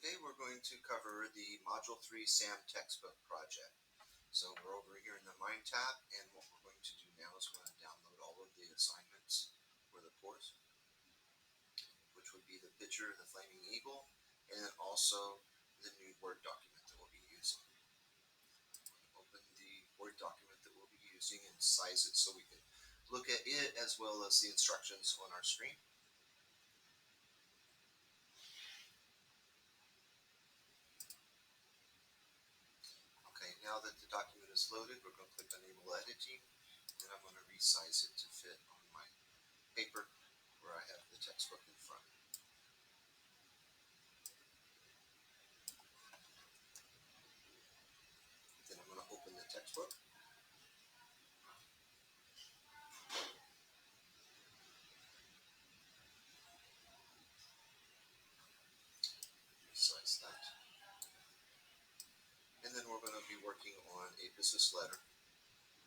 Today we're going to cover the Module 3 SAM textbook project. So we're over here in the Mind tab, and what we're going to do now is we're going to download all of the assignments for the course, which would be the picture, the flaming eagle, and then also the new Word document that we'll be using. Open the Word document that we'll be using and size it so we can look at it as well as the instructions on our screen. Okay, now that the document is loaded, we're going to click Enable Editing, and I'm going to resize it to fit on my paper where I have the textbook in front. Then I'm going to open the textbook. Resize that. And then we're going to be working on a business letter,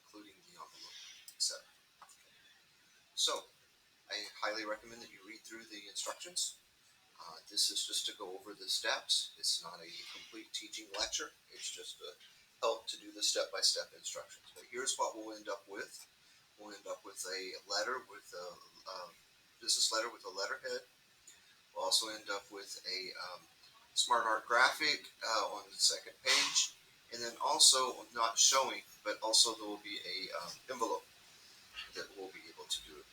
including the envelope, etc. So I highly recommend that you read through the instructions. This is just to go over the steps. It's not a complete teaching lecture. It's just a help to do the step-by-step instructions. But here's what we'll end up with. We'll end up with a letter with a business letter with a letterhead. We'll also end up with a smart art graphic on the second page, and then also not showing, but also there will be a envelope that we'll be able to do it.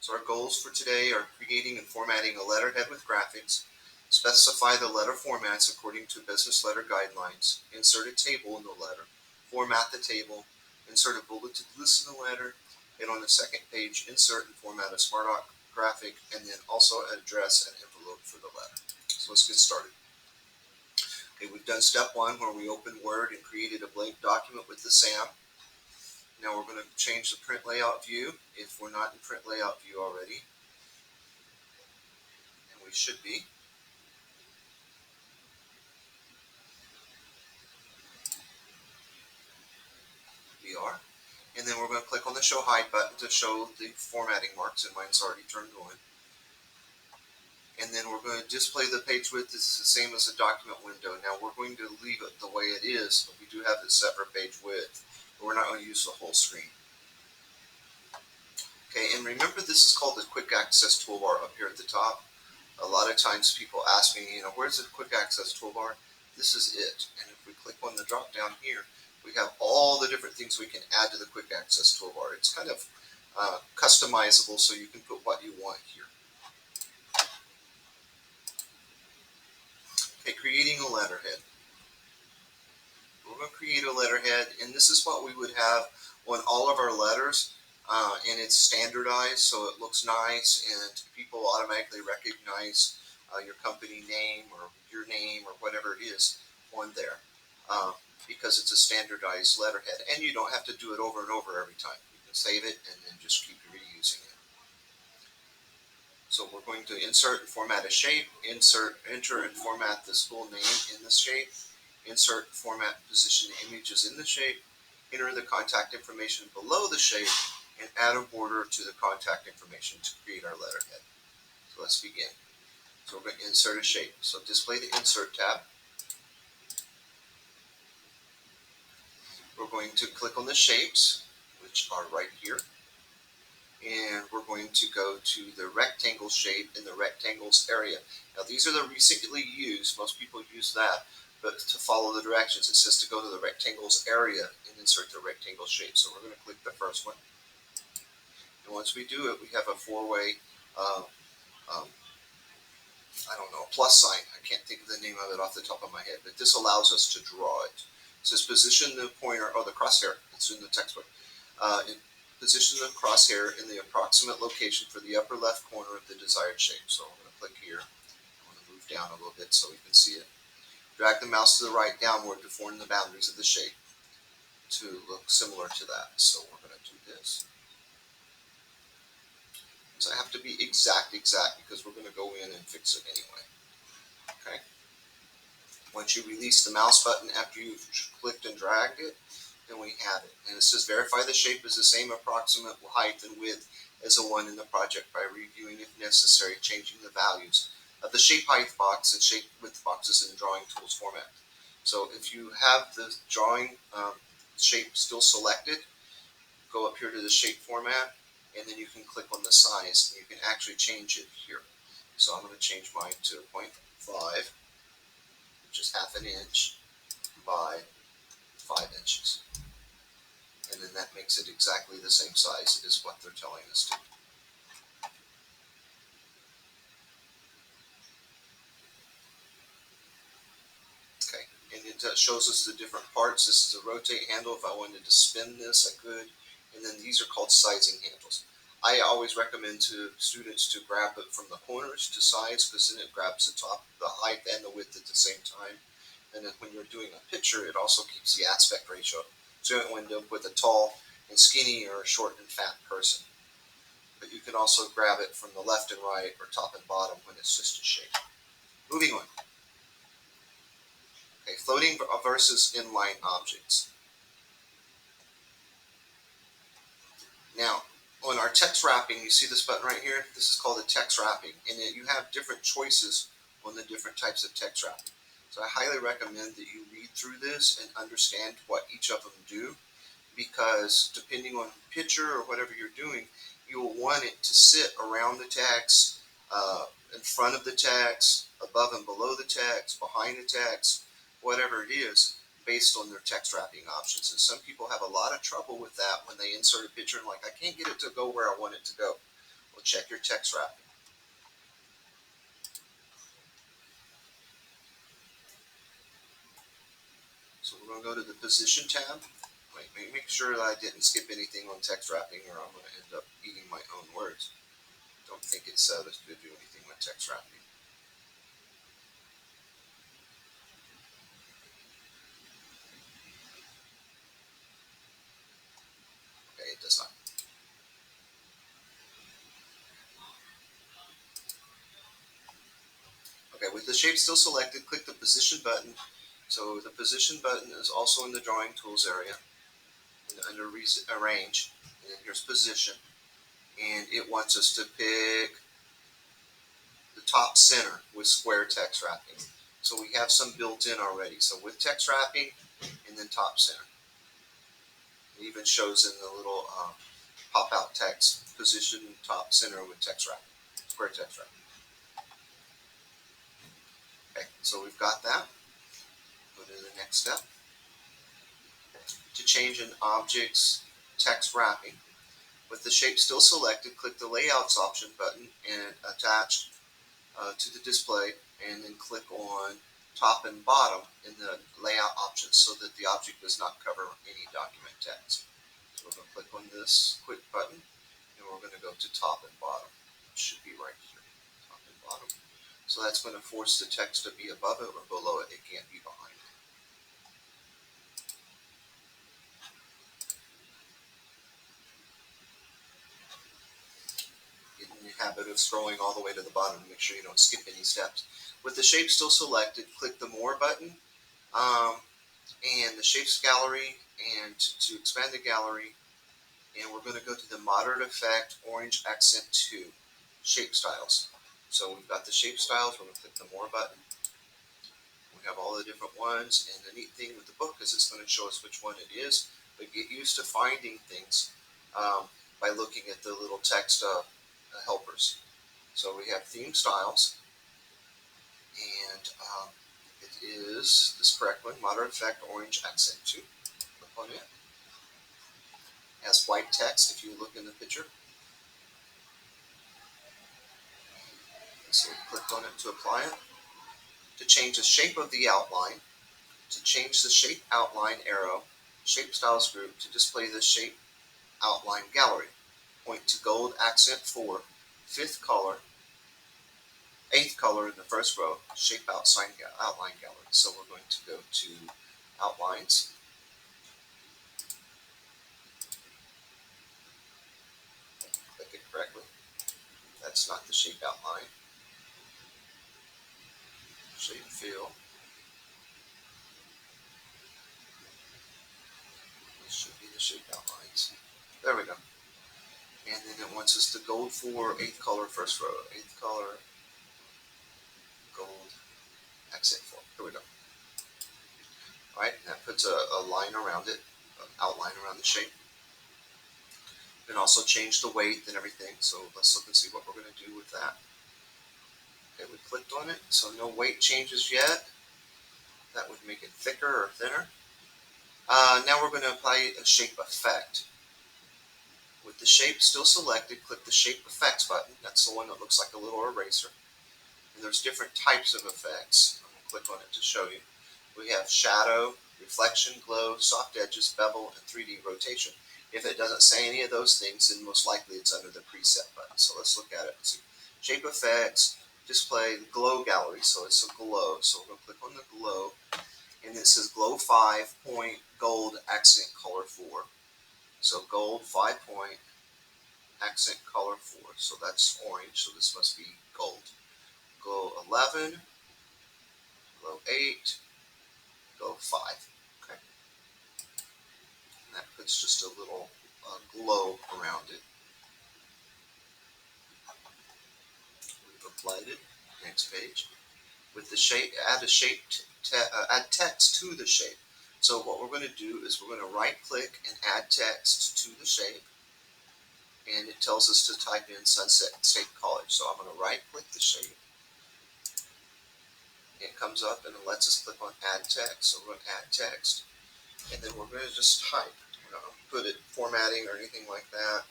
So our goals for today are creating and formatting a letterhead with graphics, specify the letter formats according to business letter guidelines, insert a table in the letter, format the table, insert a bulleted list in the letter, and on the second page, insert and format a smart art graphic, and then also address an envelope for the letter. So let's get started. Okay, we've done step one where we opened Word and created a blank document with the SAM. Now we're going to change the print layout view if we're not in print layout view already. And we should be. We are. And then we're going to click on the Show Hide button to show the formatting marks, and mine's already turned on. And then we're going to display the page width. This is the same as the document window. Now we're going to leave it the way it is, but we do have a separate page width. But we're not going to use the whole screen. Okay, and remember this is called the Quick Access Toolbar up here at the top. A lot of times people ask me, where's the Quick Access Toolbar? This is it. And if we click on the drop down here, we have all the different things we can add to the Quick Access Toolbar. It's kind of customizable, so you can put what you want here. Okay, creating a letterhead. We're going to create a letterhead, and this is what we would have on all of our letters, and it's standardized, so it looks nice, and people automatically recognize your company name or your name or whatever it is on there, because it's a standardized letterhead, and you don't have to do it over and over every time. You can save it and then just keep reusing it. So we're going to insert and format a shape, enter and format the school name in the shape, insert, format, position the images in the shape, enter the contact information below the shape, and add a border to the contact information to create our letterhead. So let's begin. So we're going to insert a shape. So display the Insert tab. We're going to click on the shapes, which are right here. And we're going to go to the rectangle shape in the rectangles area. Now these are the recently used, most people use that, but to follow the directions it says to go to the rectangles area and insert the rectangle shape. So we're going to click the first one. And once we do it, we have a four-way, plus sign. I can't think of the name of it off the top of my head, but this allows us to draw it. It says position the pointer, the crosshair, it's in the textbook. Position the crosshair in the approximate location for the upper left corner of the desired shape. So I'm going to click here. I'm going to move down a little bit so we can see it. Drag the mouse to the right downward to form the boundaries of the shape to look similar to that. So we're going to do this. So I have to be exact because we're going to go in and fix it anyway. Okay. Once you release the mouse button after you've clicked and dragged it, then we have it. And it says verify the shape is the same approximate height and width as the one in the project by reviewing if necessary, changing the values the shape height box and shape width box is in drawing tools format. So if you have the drawing shape still selected, go up here to the shape format, and then you can click on the size, and you can actually change it here. So I'm going to change mine to 0.5, which is half an inch by 5 inches. And then that makes it exactly the same size as what they're telling us to. Okay, and it shows us the different parts. This is a rotate handle. If I wanted to spin this, I could. And then these are called sizing handles. I always recommend to students to grab it from the corners to size, because then it grabs the top, the height, and the width at the same time. And then when you're doing a picture, it also keeps the aspect ratio. So you don't end up with a tall and skinny or a short and fat person. But you can also grab it from the left and right or top and bottom when it's just a shape. Moving on. Okay, floating versus inline objects. Now, on our text wrapping, you see this button right here? This is called a text wrapping, and you have different choices on the different types of text wrapping. So I highly recommend that you read through this and understand what each of them do, because depending on picture or whatever you're doing, you will want it to sit around the text, in front of the text, above and below the text, behind the text, whatever it is, based on their text wrapping options. And some people have a lot of trouble with that when they insert a picture and like, I can't get it to go where I want it to go. Well, check your text wrapping. So we're going to go to the position tab. Make sure that I didn't skip anything on text wrapping, or I'm going to end up eating my own words. Don't think it's to do anything with text wrapping. Okay, it does not. Okay, with the shape still selected, click the position button. So the position button is also in the drawing tools area, and under arrange, and then here's position, and it wants us to pick the top center with square text wrapping. So we have some built in already. So with text wrapping, and then top center. It even shows in the little pop out text, position top center with text wrapping, square text wrapping. Okay, so we've got that. Go to the next step. To change an object's text wrapping, with the shape still selected, click the Layouts option button and attached to the display, and then click on top and bottom in the layout options so that the object does not cover any document text. So we're going to click on this quick button, and we're going to go to top and bottom. It should be right here, top and bottom. So that's going to force the text to be above it or below it. It can't be behind it. Get in the habit of scrolling all the way to the bottom to make sure you don't skip any steps. With the shape still selected, click the More button and the Shapes gallery, and to expand the gallery, and we're going to go to the Moderate Effect Orange Accent 2 Shape Styles. So we've got the shape styles. We're going to click the More button. We have all the different ones, and the neat thing with the book is it's going to show us which one it is, but get used to finding things by looking at the little text helpers. So we have theme styles, and it is this correct one, Moderate Effect Orange Accent 2. Click on it. Has white text if you look in the picture. So we clicked on it to apply it. To change the shape of the outline, to change the shape outline arrow, shape styles group to display the shape outline gallery. Point to gold accent 4, fifth color, eighth color in the first row, shape outline gallery. So we're going to go to outlines. Click it correctly. That's not the shape outline. Shape fill. This should be the shape outlines. There we go. And then it wants us to gold for eighth color, first row, eighth color, gold accent form. Here we go. Alright, and that puts a line around it, an outline around the shape. You can also change the weight and everything, so let's look and see what we're going to do with that. Okay, we clicked on it, so no weight changes yet. That would make it thicker or thinner. Now we're going to apply a shape effect. With the shape still selected, click the Shape Effects button. That's the one that looks like a little eraser. And there's different types of effects. I'm going to click on it to show you. We have shadow, reflection, glow, soft edges, bevel, and 3D rotation. If it doesn't say any of those things, then most likely it's under the preset button. So let's look at it. Let's see. Shape effects, display, glow gallery. So it's a glow. So we're going to click on the glow. And it says glow 5 point gold accent color 4. So gold 5 point accent color 4. So that's orange. So this must be gold. Glow 11, glow 8, glow 5. Okay. And that puts just a little glow around it. We've applied it. Next page. With the shape, add a shape, add text to the shape. So what we're going to do is we're going to right click and add text to the shape. And it tells us to type in Sunset State College. So I'm going to right click the shape. It comes up and it lets us click on add text. So we're going to add text. And then we're going to just type. We're not going to put it formatting or anything like that.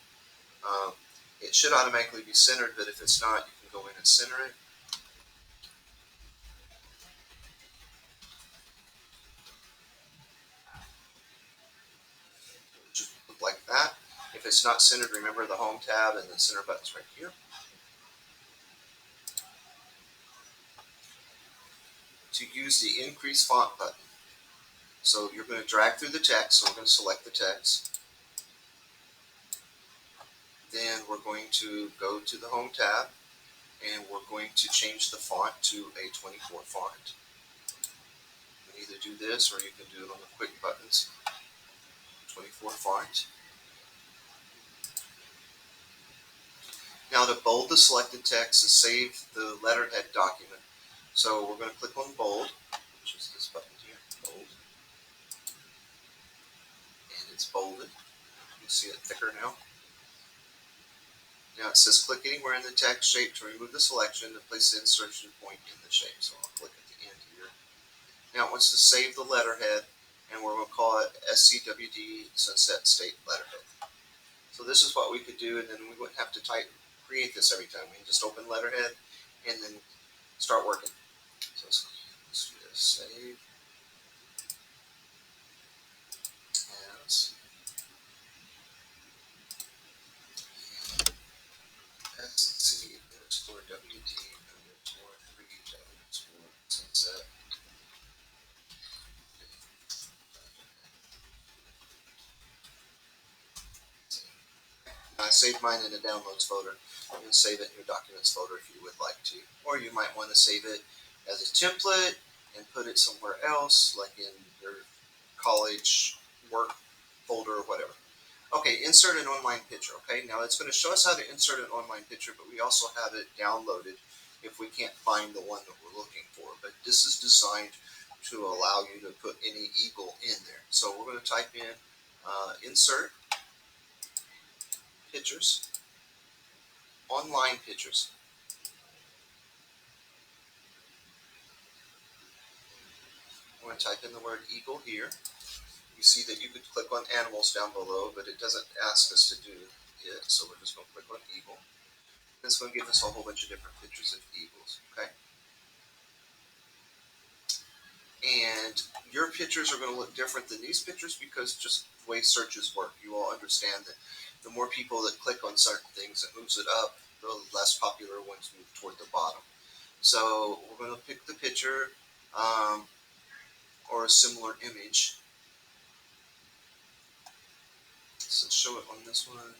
It should automatically be centered, but if it's not, you can go in and center it. Just look like that. If it's not centered, remember the Home tab and the center button's right here. To use the increase font button. So you're going to drag through the text, so we're going to select the text. Then we're going to go to the Home tab, and we're going to change the font to a 24 font. You can either do this, or you can do it on the quick buttons. 24 font. Now to bold the selected text and save the letterhead document. So we're going to click on bold, which is this button here, bold. And it's bolded. You can see it thicker now. Now it says click anywhere in the text shape to remove the selection and place the insertion point in the shape. So I'll click at the end here. Now it wants to save the letterhead, and we're going to call it SCWD Sunset State Letterhead. So this is what we could do, and then we wouldn't have to create this every time. We can just open letterhead and then start working. So let's do this. Save as SC underscore WD underscore 3 underscore sunset. I saved mine in a downloads folder. You can save it in your documents folder if you would like to. Or you might want to save it as a template and put it somewhere else, like in your college work folder or whatever. Okay, insert an online picture. Okay, now it's going to show us how to insert an online picture, but we also have it downloaded if we can't find the one that we're looking for. But this is designed to allow you to put any eagle in there. So we're going to type in insert pictures, online pictures. I'm going to type in the word eagle here. You see that you could click on animals down below, but it doesn't ask us to do it, so we're just going to click on eagle. It's going to give us a whole bunch of different pictures of eagles, okay? And your pictures are going to look different than these pictures because just the way searches work. You all understand that the more people that click on certain things, it moves it up, the less popular ones move toward the bottom. So we're going to pick the picture or a similar image. So show it on this one.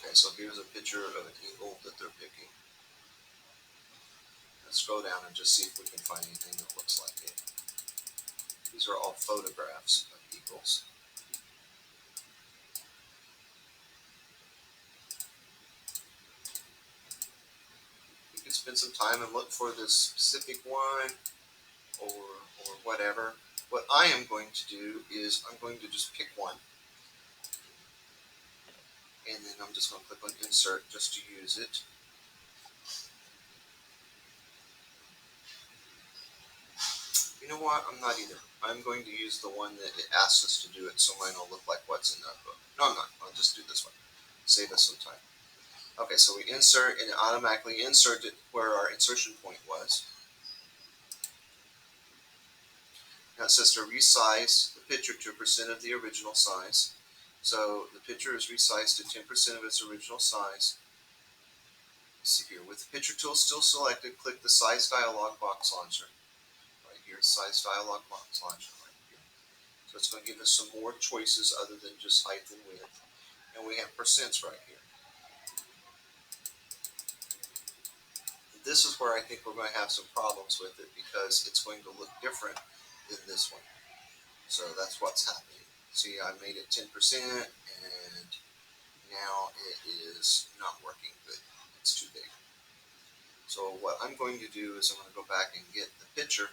Okay, so here's a picture of an eagle that they're picking. Let's scroll down and just see if we can find anything that looks like it. These are all photographs of eagles. spend some time and look for this specific one or whatever. What I am going to do is I'm going to just pick one. And then I'm just going to click on insert just to use it. You know what? I'm not either. I'm going to use the one that it asks us to do it so mine will look like what's in that book. No, I'm not. I'll just do this one. Save us some time. Okay, so we insert and it automatically inserted where our insertion point was. Now it says to resize the picture to a percent of the original size. So the picture is resized to 10% of its original size. Let's see here. With the picture tool still selected, click the size dialog box launcher. Right here, size dialog box launcher right here. So it's going to give us some more choices other than just height and width. And we have percents right here. This is where I think we're going to have some problems with it because it's going to look different than this one. So that's what's happening. See, I made it 10% and now it is not working good. It's too big. So what I'm going to do is I'm going to go back and get the picture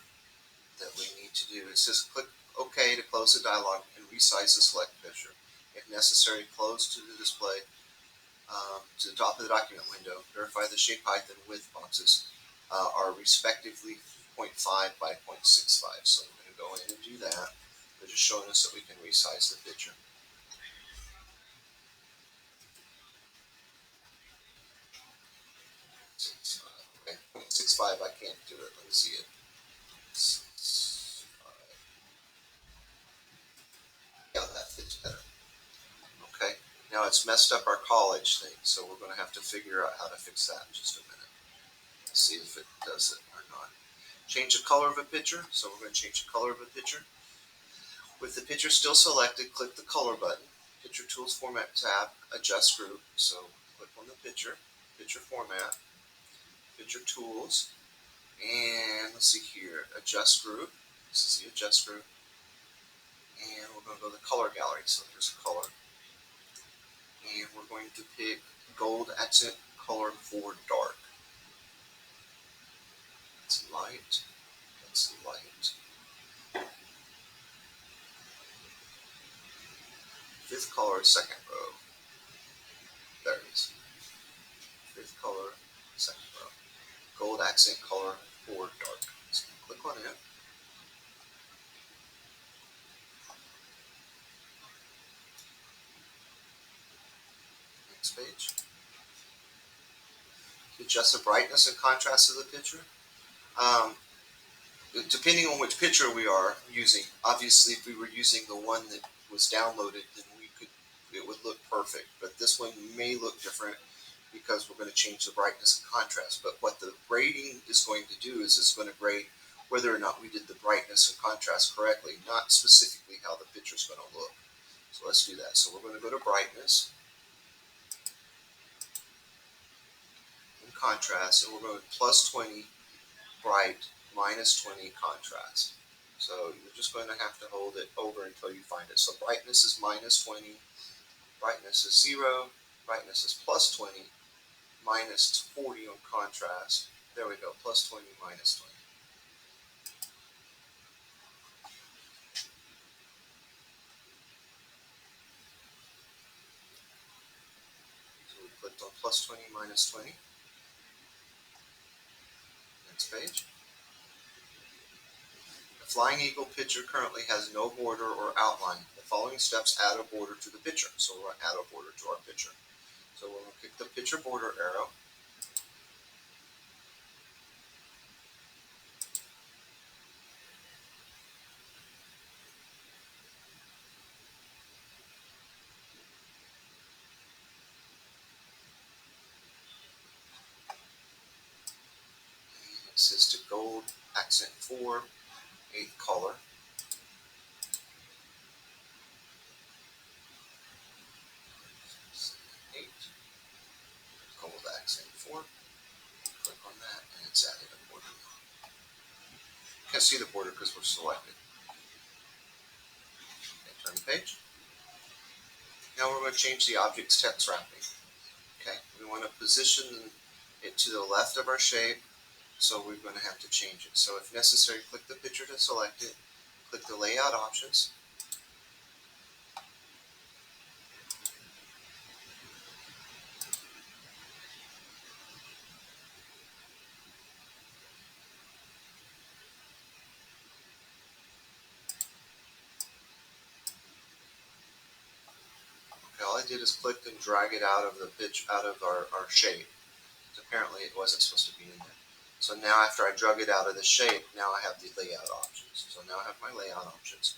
that we need to do. It says click OK to close the dialog and resize the select picture. If necessary, close to the display to the top of the document window. Verify the shape, height, and width boxes are respectively 0.5 by 0.65. So I'm going to go in and do that. They're just showing us that we can resize the picture. Okay, 0.65, I can't do it. Let me see it. 0.65. Yeah, that fits better. Okay, now it's messed up our college thing, so we're going to have to figure out how to fix that in just a minute. Let's see if it does it or not. Change the color of a picture, so we're going to change the color of a picture. With the picture still selected, click the color button. Picture Tools Format tab, Adjust Group. So click on the picture, Picture Format, Picture Tools, and let's see here, Adjust Group. This is the Adjust Group. And we're going to go to the Color Gallery. So here's color. And we're going to pick Gold Accent Color for Dark. That's light. That's light. Fifth color, second row. There it is. Fifth color, second row. Gold accent color for dark. So click on it. Next page. Adjust the brightness and contrast of the picture. Depending on which picture we are using, obviously if we were using the one that was downloaded, then it would look perfect. But this one may look different because we're going to change the brightness and contrast. But what the grading is going to do is it's going to grade whether or not we did the brightness and contrast correctly, not specifically how the picture is going to look. So let's do that. So we're going to go to brightness and contrast, and we're going to plus 20 bright, minus 20 contrast. So you're just going to have to hold it over until you find it. So brightness is minus 20, brightness is 0, brightness is plus 20, minus 40 on contrast. There we go, plus 20, minus 20. So we clicked on plus 20, minus 20. Next page. The Flying Eagle picture currently has no border or outline. The following steps add a border to the picture. So we're going to add a border to our picture. So we're going to click the picture border arrow. It says to gold, accent 4, 8th color. Gold accent 4. Click on that and it's added a border. You can't see the border because we're selected. Okay, turn the page. Now we're going to change the object's text wrapping. Okay, we want to position it to the left of our shape so we're going to have to change it. So if necessary, click the picture to select it, click the layout options. Okay, all I did is click and drag it out of the out of our shape. Apparently it wasn't supposed to be in there. So now after I drug it out of the shape, now I have the layout options. So now I have my layout options.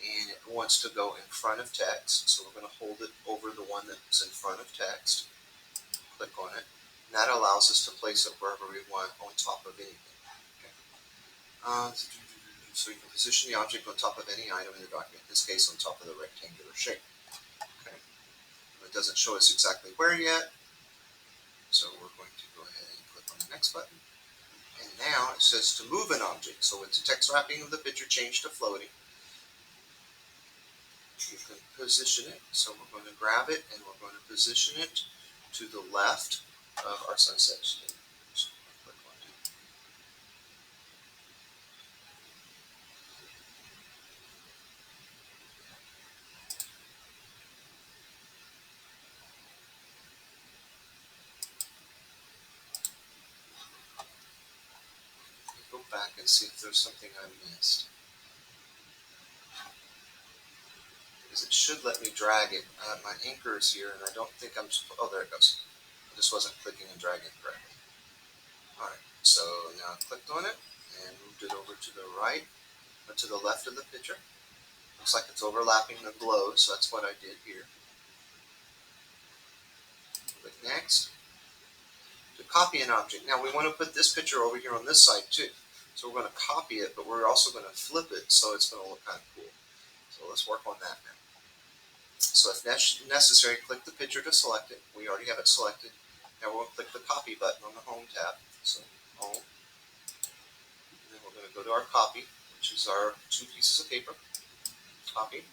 And it wants to go in front of text. So we're going to hold it over the one that's in front of text. Click on it. And that allows us to place it wherever we want on top of anything. Okay. So you can position the object on top of any item in the document, in this case on top of the rectangular shape. Okay. It doesn't show us exactly where yet, so we're going to go ahead and click on the next button. And now it says to move an object. So with the text wrapping of the picture changed to floating, you can position it. So we're going to grab it and we're going to position it to the left of our sunset scene. So click on it. Go back and see if there's something I missed. Because it should let me drag it. My anchor is here and I don't think I'm supposed. Oh, there it goes. I just wasn't clicking and dragging correctly. Alright, so now I clicked on it and moved it over to the right, or to the left of the picture. Looks like it's overlapping the glow, so that's what I did here. Click next. To copy an object. Now we want to put this picture over here on this side too. So we're going to copy it, but we're also going to flip it so it's going to look kind of cool. So let's work on that now. So if necessary, click the picture to select it. We already have it selected. Now we're going to click the copy button on the home tab. So home. And then we're going to go to our copy, which is our 2 pieces of paper. Copy.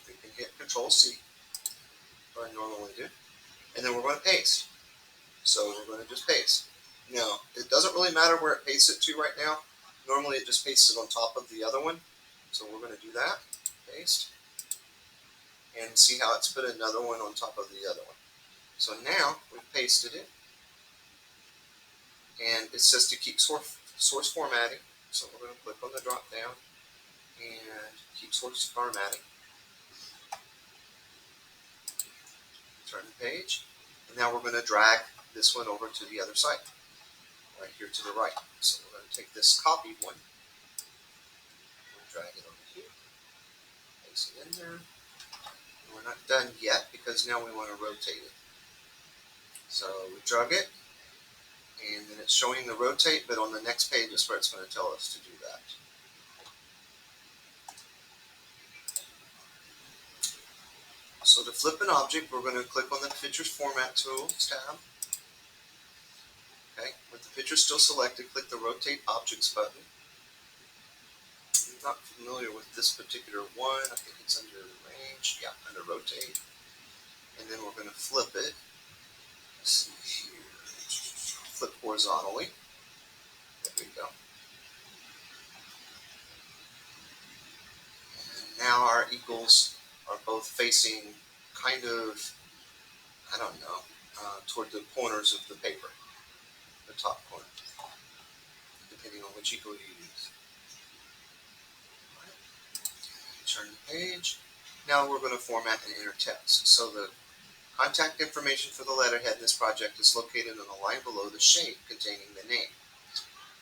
We can hit Control C, what I normally do. And then we're going to paste. So we're going to just paste. Now, it doesn't really matter where it pastes it to right now. Normally it just pastes it on top of the other one. So we're going to do that. Paste. And see how it's put another one on top of the other one. So now we've pasted it. And it says to keep source formatting. So we're going to click on the drop down and keep source formatting. Turn the page. And now we're going to drag this one over to the other side. Right here to the right. So we're going to take this copied one. We'll drag it over here. Place it in there. And we're not done yet because now we want to rotate it. So we drug it. And then it's showing the rotate, but on the next page is where it's going to tell us to do that. So to flip an object, we're going to click on the Pictures Format Tools tab. Okay, with the picture still selected, click the Rotate Objects button. I'm not familiar with this particular one. I think it's under Range. Yeah, under Rotate. And then we're going to flip it. Let's see here. Flip horizontally. There we go. And now our equals are both facing kind of, I don't know, toward the corners of the paper, the top corner, depending on which equal you use. Turn the page. Now we're going to format and enter text. So the contact information for the letterhead in this project is located on the line below the shape containing the name.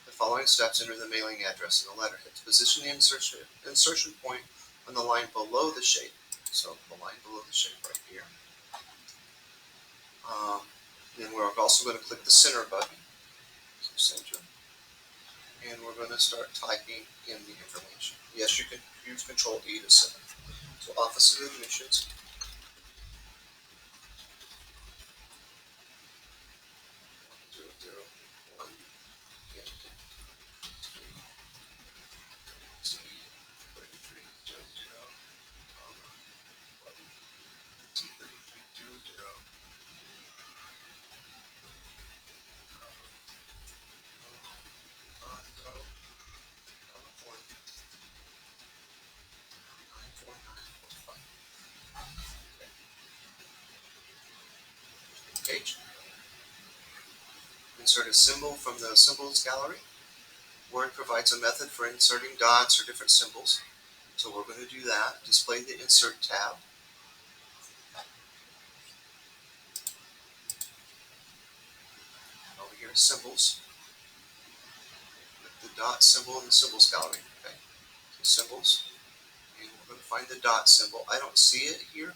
The following steps enter the mailing address in the letterhead. To position the insertion point on the line below the shape. So the line below the shape right here. Then we're also going to click the center button. So center. And we're going to start typing in the information. Yes, you can use Control E to center. So Office of Admissions. insert a symbol from the symbols gallery. Word provides a method for inserting dots or different symbols. So we're going to do that. Display the Insert tab. And over here, Symbols. Click the dot symbol in the Symbols gallery. Okay. So Symbols. And we're going to find the dot symbol. I don't see it here.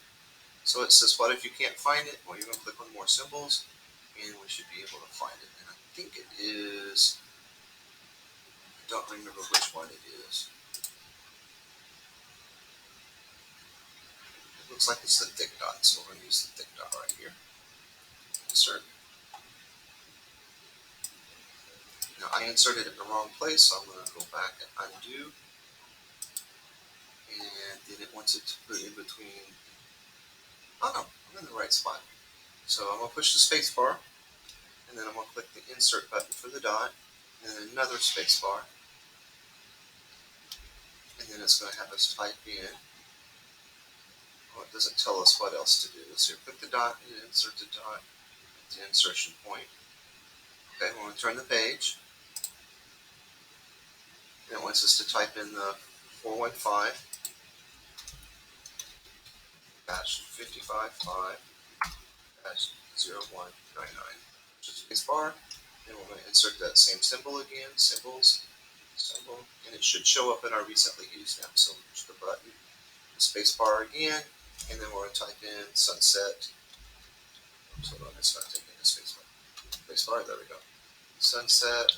So it says, what if you can't find it? Well, you're going to click on More Symbols, and we should be able to find it. And I think it is, I don't remember which one it is. It looks like it's the thick dot, so we're going to use the thick dot right here. Insert. Now I inserted it in the wrong place, so I'm going to go back and undo. And then it wants it to put in between. Oh no, I'm in the right spot. So I'm going to push the space bar, and then I'm going to click the Insert button for the dot, and then another space bar. And then it's going to have us type in. Well, it doesn't tell us what else to do. So you click the dot and insert the dot at the insertion point. Okay, we're going to turn the page. And it wants us to type in the 415 555 0199. Just space bar. And we're going to insert that same symbol again. Symbols, symbol, and it should show up in our recently used now. So push the button, the space bar again, and then we're going to type in sunset. Oops, hold on, it's not taking the space bar. Space bar, there we go. Sunset.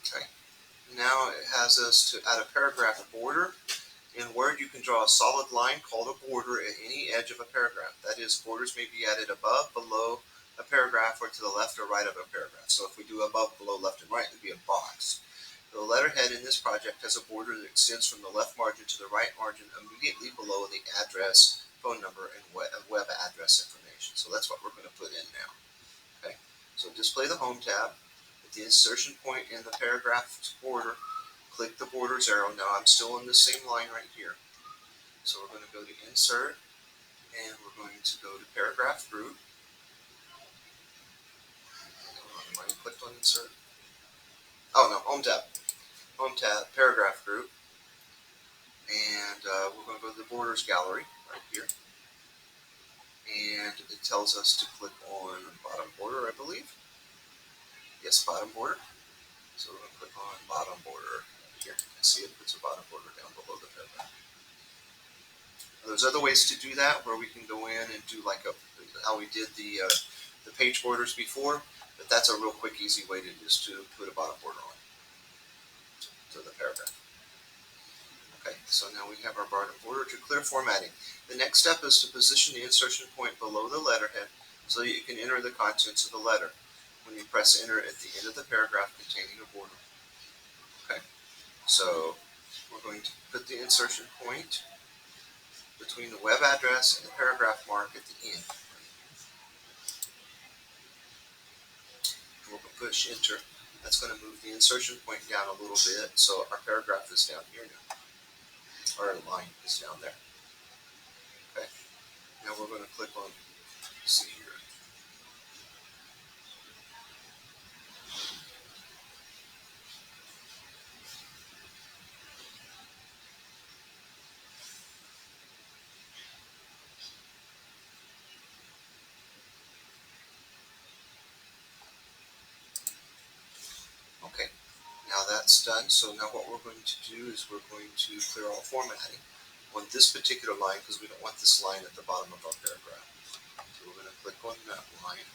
Okay. Now it has us to add a paragraph border. In Word, you can draw a solid line called a border at any edge of a paragraph. That is, borders may be added above, below a paragraph, or to the left or right of a paragraph. So if we do above, below, left, and right, it would be a box. The letterhead in this project has a border that extends from the left margin to the right margin immediately below the address, phone number, and web address information. So that's what we're going to put in now. Okay. So display the Home tab. At the insertion point in the paragraph border, click the borders arrow. Now I'm still in the same line right here. So we're going to go to Insert, and we're going to go to Paragraph Group. Am I clicked on Insert? Oh no, Home tab. Home tab, Paragraph Group. And we're going to go to the Borders Gallery right here. And it tells us to click on Bottom Border, I believe. Yes, Bottom Border. So we're going to click on Bottom Border here. I see it puts a bottom border down below the paragraph. There's other ways to do that where we can go in and do like how we did the page borders before, but that's a real quick, easy way to just to put a bottom border on to the paragraph. Okay, so now we have our bottom border to clear formatting. The next step is to position the insertion point below the letterhead so that you can enter the contents of the letter when you press enter at the end of the paragraph containing a border. Okay, so we're going to put the insertion point between the web address and the paragraph mark at the end. And we'll push enter. That's going to move the insertion point down a little bit, so our paragraph is down here now. Our line is down there. Okay. Now we're going to click on see here. Okay, now that's done. So now what we're going to do is we're going to clear all formatting on this particular line because we don't want this line at the bottom of our paragraph. So we're going to click on that line,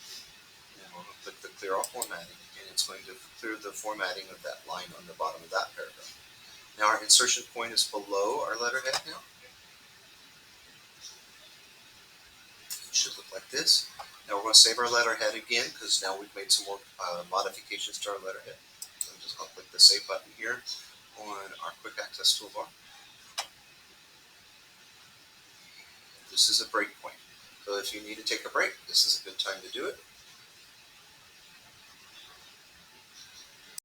and we're going to click the clear all formatting, and it's going to clear the formatting of that line on the bottom of that paragraph. Now our insertion point is below our letterhead now. It should look like this. Now we're going to save our letterhead again because now we've made some more modifications to our letterhead. So I'm just going to click the save button here on our quick access toolbar. This is a break point. So if you need to take a break, this is a good time to do it.